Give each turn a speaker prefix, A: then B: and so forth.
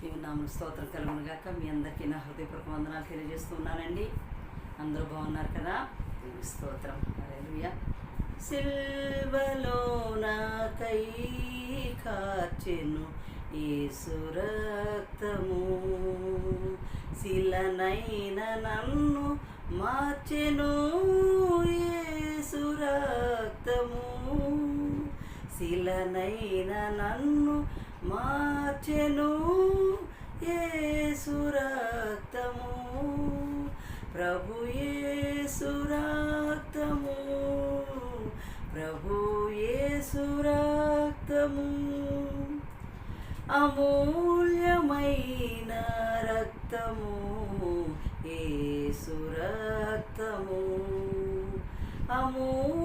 A: ఈ నామం స్తోత్రం కలుగును గాక. మీ అందరికీ నా హృదయపూర్వక వందనాలు తెలియజేస్తున్నానండి. అందరూ బాగున్నారు కదా? స్తోత్రం. హల్లెలూయా. సిల్వలో నాకై కార్చెను యేసు రక్తము, శిలనైన నన్ను మార్చెను యేసు రక్తము, శిలనైన నన్ను మార్చెను యేసు రక్తము, ప్రభు యేసు రక్తము, ప్రభు యేసు రక్తము, అమూల్యమైన రక్తము యేసు రక్తము, అమూల్యమైన